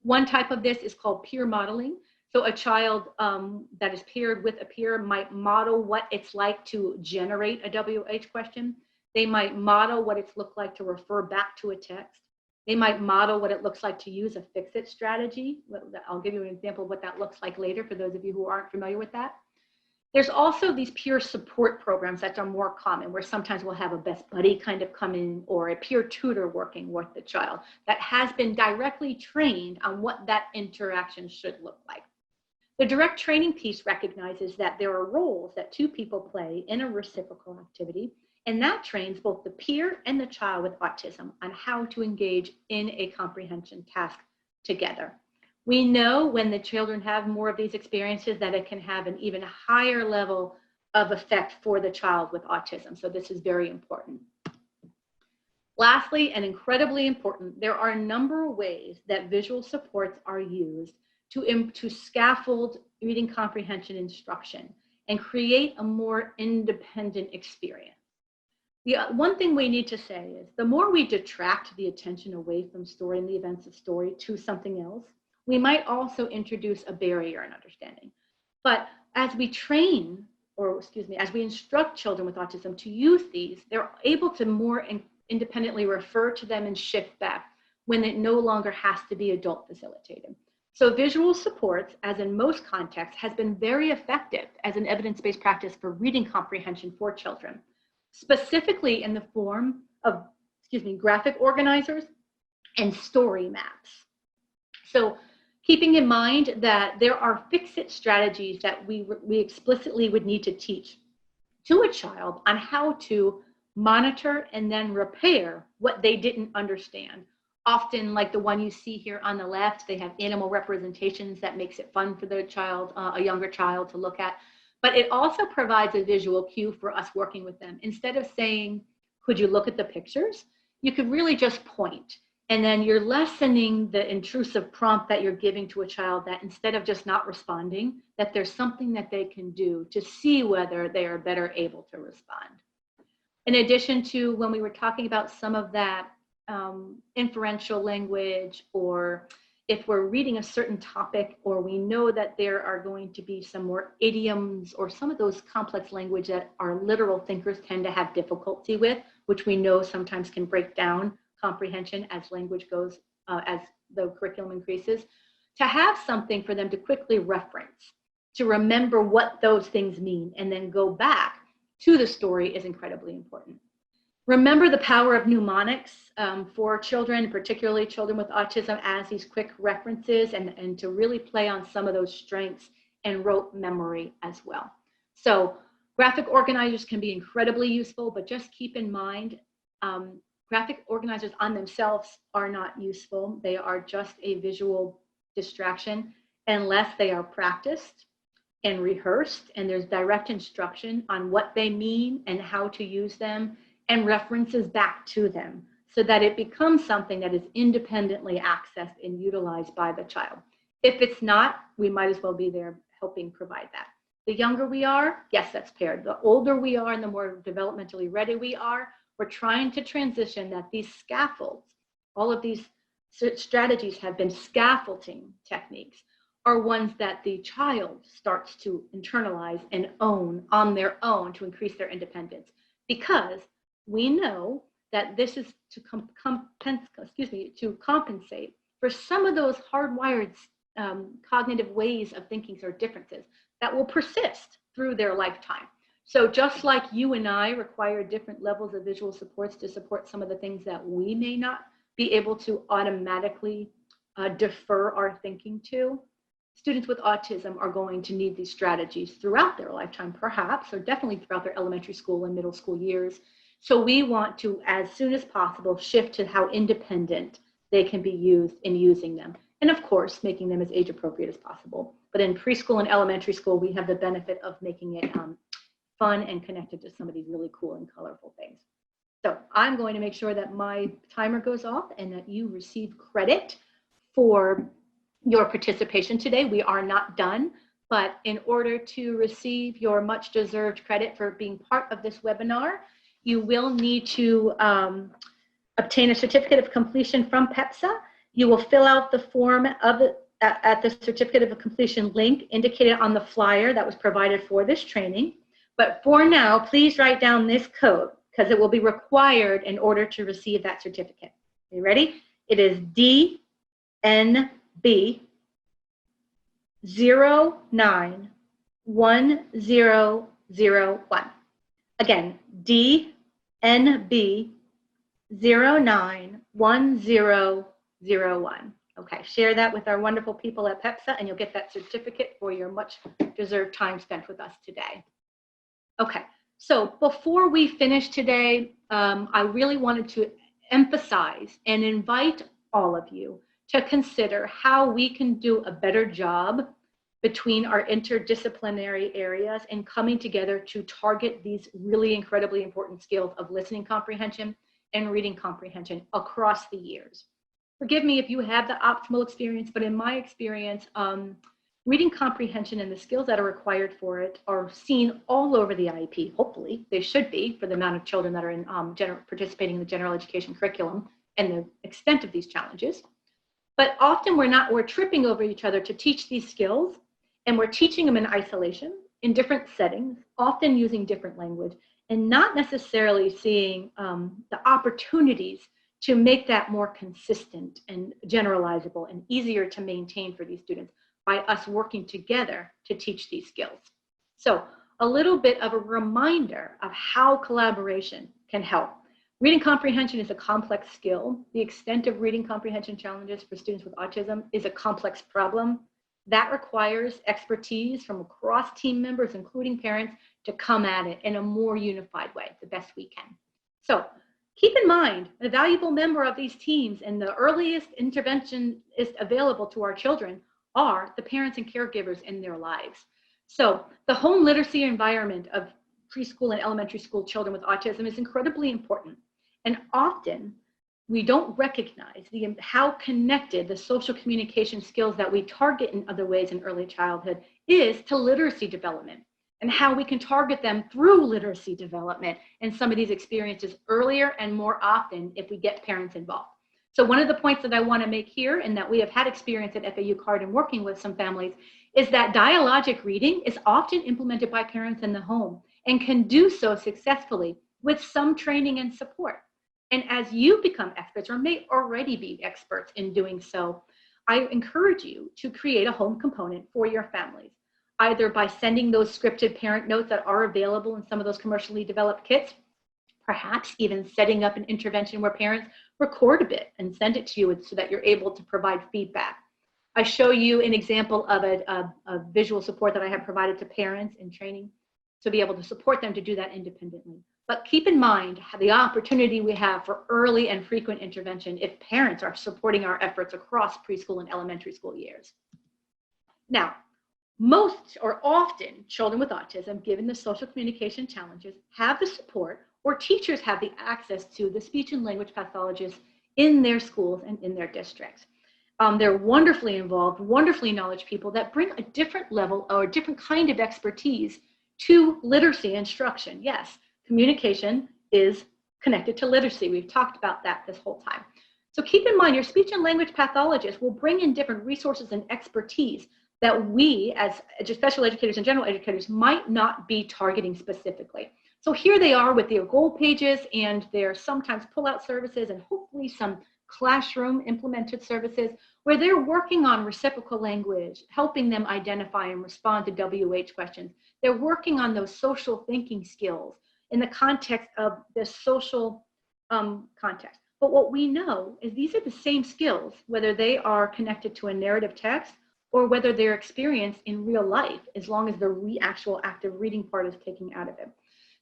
One type of this is called peer modeling. So a child that is paired with a peer might model what it's like to generate a WH question. They might model what it's looked like to refer back to a text. They might model what it looks like to use a fix-it strategy. I'll give you an example of what that looks like later for those of you who aren't familiar with that. There's also these peer support programs that are more common, where sometimes we'll have a best buddy kind of come in, or a peer tutor working with the child that has been directly trained on what that interaction should look like. The direct training piece recognizes that there are roles that two people play in a reciprocal activity, and that trains both the peer and the child with autism on how to engage in a comprehension task together. We know when the children have more of these experiences that it can have an even higher level of effect for the child with autism. So this is very important. Lastly, and incredibly important, there are a number of ways that visual supports are used to scaffold reading comprehension instruction and create a more independent experience. The one thing we need to say is the more we detract the attention away from story and the events of story to something else, we might also introduce a barrier in understanding. But as we train, as we instruct children with autism to use these, they're able to more independently refer to them and shift back when it no longer has to be adult facilitated. So visual supports, as in most contexts, has been very effective as an evidence-based practice for reading comprehension for children, specifically in the form of, graphic organizers and story maps. So keeping in mind that there are fix-it strategies that we explicitly would need to teach to a child on how to monitor and then repair what they didn't understand. Often, like the one you see here on the left, they have animal representations that makes it fun for the child, a younger child, to look at. But it also provides a visual cue for us working with them. Instead of saying, could you look at the pictures? You could really just point. And then you're lessening the intrusive prompt that you're giving to a child, that instead of just not responding, that there's something that they can do to see whether they are better able to respond. In addition to when we were talking about some of that inferential language, or if we're reading a certain topic, or we know that there are going to be some more idioms or some of those complex language that our literal thinkers tend to have difficulty with, which we know sometimes can break down comprehension as language goes, as the curriculum increases, to have something for them to quickly reference, to remember what those things mean, and then go back to the story is incredibly important. Remember the power of mnemonics for children, particularly children with autism, as these quick references, and to really play on some of those strengths and rote memory as well. So graphic organizers can be incredibly useful, but just keep in mind, graphic organizers on themselves are not useful. They are just a visual distraction unless they are practiced and rehearsed, and there's direct instruction on what they mean and how to use them, and references back to them, so that it becomes something that is independently accessed and utilized by the child. If it's not, we might as well be there helping provide that. The younger we are, yes, that's paired. The older we are and the more developmentally ready we are, we're trying to transition that these scaffolds, all of these strategies have been scaffolding techniques, are ones that the child starts to internalize and own on their own to increase their independence. Because we know that this is to compensate for some of those hardwired cognitive ways of thinking or differences that will persist through their lifetime. So just like you and I require different levels of visual supports to support some of the things that we may not be able to automatically defer our thinking to, students with autism are going to need these strategies throughout their lifetime, perhaps, or definitely throughout their elementary school and middle school years. So we want to, as soon as possible, shift to how independent they can be used in using them. And of course, making them as age appropriate as possible. But in preschool and elementary school, we have the benefit of making it fun and connected to some of these really cool and colorful things. So I'm going to make sure that my timer goes off and that you receive credit for your participation today. We are not done, but in order to receive your much deserved credit for being part of this webinar, you will need to obtain a certificate of completion from PEPSA. You will fill out the form at the certificate of completion link indicated on the flyer that was provided for this training. But for now, please write down this code because it will be required in order to receive that certificate. Are you ready? It is DNB 091001. Again, DNB 091001. Okay, share that with our wonderful people at PEPSA and you'll get that certificate for your much deserved time spent with us today. Okay, so before we finish today, I really wanted to emphasize and invite all of you to consider how we can do a better job between our interdisciplinary areas and coming together to target these really incredibly important skills of listening comprehension and reading comprehension across the years. Forgive me if you have the optimal experience, but in my experience, reading comprehension and the skills that are required for it are seen all over the IEP. Hopefully, they should be for the amount of children that are in participating in the general education curriculum and the extent of these challenges. But often we're tripping over each other to teach these skills, and we're teaching them in isolation, in different settings, often using different language, and not necessarily seeing the opportunities to make that more consistent and generalizable and easier to maintain for these students by us working together to teach these skills. So a little bit of a reminder of how collaboration can help. Reading comprehension is a complex skill. The extent of reading comprehension challenges for students with autism is a complex problem. That requires expertise from across team members, including parents, to come at it in a more unified way, the best we can. So keep in mind, a valuable member of these teams and the earliest intervention is available to our children are the parents and caregivers in their lives. So the home literacy environment of preschool and elementary school children with autism is incredibly important. And often we don't recognize how connected the social communication skills that we target in other ways in early childhood is to literacy development, and how we can target them through literacy development and some of these experiences earlier and more often if we get parents involved. So one of the points that I want to make here, and that we have had experience at FAU CARD and working with some families, is that dialogic reading is often implemented by parents in the home and can do so successfully with some training and support. And as you become experts, or may already be experts in doing so, I encourage you to create a home component for your families, either by sending those scripted parent notes that are available in some of those commercially developed kits, perhaps even setting up an intervention where parents record a bit and send it to you so that you're able to provide feedback. I show you an example of a visual support that I have provided to parents in training to be able to support them to do that independently. But keep in mind the opportunity we have for early and frequent intervention if parents are supporting our efforts across preschool and elementary school years. Now, most or often children with autism, given the social communication challenges, have the support, or teachers have the access to the speech and language pathologists in their schools and in their districts. They're wonderfully involved, wonderfully knowledgeable people that bring a different level or a different kind of expertise to literacy instruction. Yes, communication is connected to literacy. We've talked about that this whole time. So keep in mind, your speech and language pathologist will bring in different resources and expertise that we as special educators and general educators might not be targeting specifically. So here they are with their goal pages and their sometimes pull-out services and hopefully some classroom implemented services where they're working on reciprocal language, helping them identify and respond to WH questions. They're working on those social thinking skills in the context of the social context. But what we know is these are the same skills, whether they are connected to a narrative text or whether they're experienced in real life, as long as the actual active reading part is taken out of it.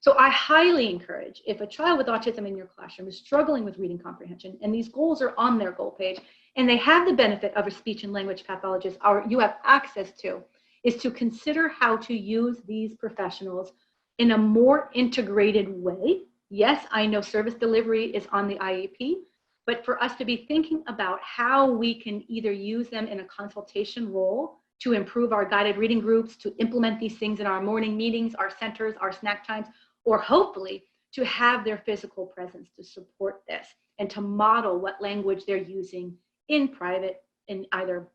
So I highly encourage, if a child with autism in your classroom is struggling with reading comprehension and these goals are on their goal page and they have the benefit of a speech and language pathologist or you have access to, is to consider how to use these professionals in a more integrated way. Yes, I know service delivery is on the IEP, but for us to be thinking about how we can either use them in a consultation role to improve our guided reading groups, to implement these things in our morning meetings, our centers, our snack times, or hopefully to have their physical presence to support this and to model what language they're using in private, in either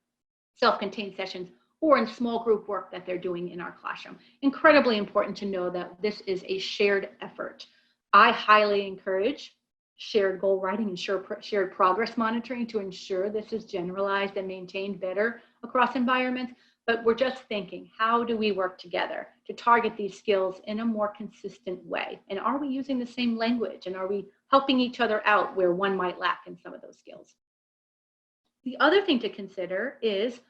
self-contained sessions or in small group work that they're doing in our classroom. Incredibly important to know that this is a shared effort. I highly encourage shared goal writing and shared progress monitoring to ensure this is generalized and maintained better across environments. But we're just thinking, how do we work together to target these skills in a more consistent way? And are we using the same language? And are we helping each other out where one might lack in some of those skills? The other thing to consider is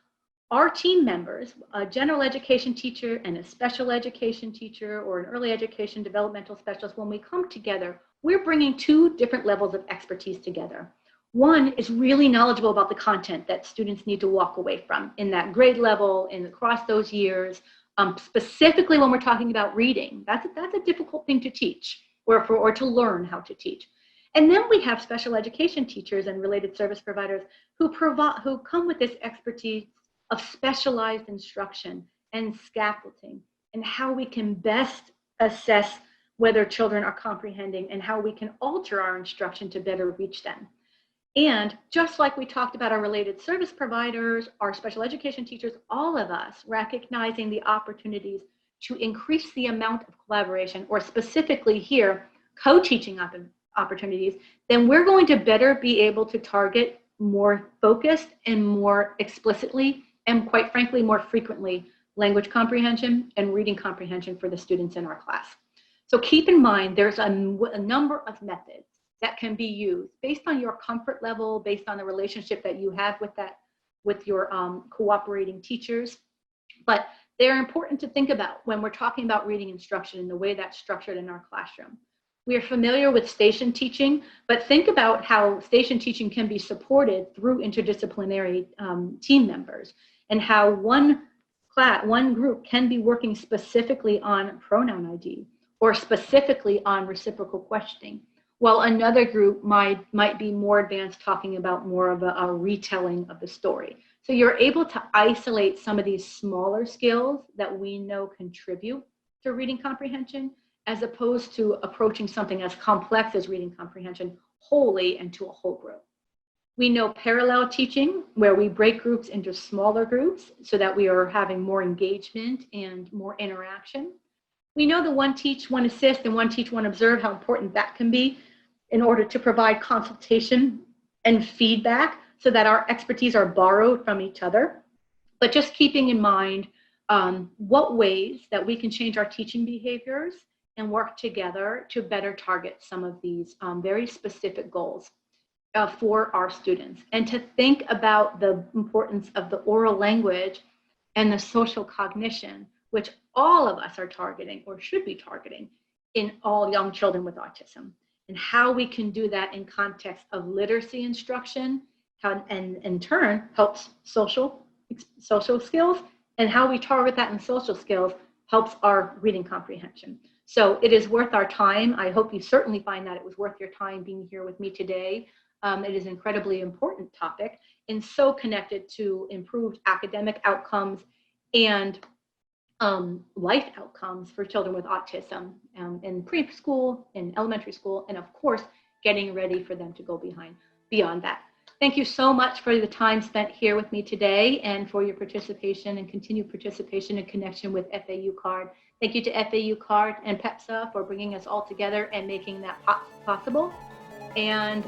our team members, a general education teacher and a special education teacher or an early education developmental specialist, when we come together, we're bringing two different levels of expertise together. One is really knowledgeable about the content that students need to walk away from in that grade level and across those years, specifically when we're talking about reading. That's a difficult thing to teach or to learn how to teach. And then we have special education teachers and related service providers who come with this expertise of specialized instruction and scaffolding and how we can best assess whether children are comprehending and how we can alter our instruction to better reach them. And just like we talked about our related service providers, our special education teachers, all of us recognizing the opportunities to increase the amount of collaboration, or specifically here, co-teaching opportunities, then we're going to better be able to target more focused and more explicitly and, quite frankly, more frequently, language comprehension and reading comprehension for the students in our class. So keep in mind, there's a number of methods that can be used based on your comfort level, based on the relationship that you have with your cooperating teachers. But they're important to think about when we're talking about reading instruction and the way that's structured in our classroom. We are familiar with station teaching, but think about how station teaching can be supported through interdisciplinary team members, and how one group can be working specifically on pronoun ID or specifically on reciprocal questioning, while another group might be more advanced, talking about more of a retelling of the story. So you're able to isolate some of these smaller skills that we know contribute to reading comprehension, as opposed to approaching something as complex as reading comprehension wholly and to a whole group. We know parallel teaching, where we break groups into smaller groups so that we are having more engagement and more interaction. We know the one teach, one assist, and one teach, one observe, how important that can be in order to provide consultation and feedback so that our expertise are borrowed from each other. But just keeping in mind what ways that we can change our teaching behaviors and work together to better target some of these very specific goals for our students, and to think about the importance of the oral language and the social cognition, which all of us are targeting or should be targeting in all young children with autism, and how we can do that in context of literacy instruction, and in turn helps social skills, and how we target that in social skills helps our reading comprehension. So it is worth our time. I hope you certainly find that it was worth your time being here with me today. It is an incredibly important topic and so connected to improved academic outcomes and life outcomes for children with autism in preschool, in elementary school, and of course, getting ready for them to go beyond that. Thank you so much for the time spent here with me today and for your participation and continued participation in connection with FAU CARD. Thank you to FAU CARD and PEPSA for bringing us all together and making that possible. And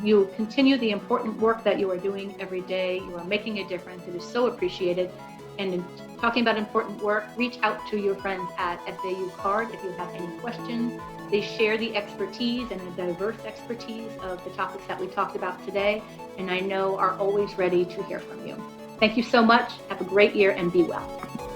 you continue the important work that you are doing every day. You are making a difference. It is so appreciated. And in talking about important work, reach out to your friends at FAU CARD if you have any questions. They share the expertise and a diverse expertise of the topics that we talked about today, and I know are always ready to hear from you. Thank you so much. Have a great year and be well.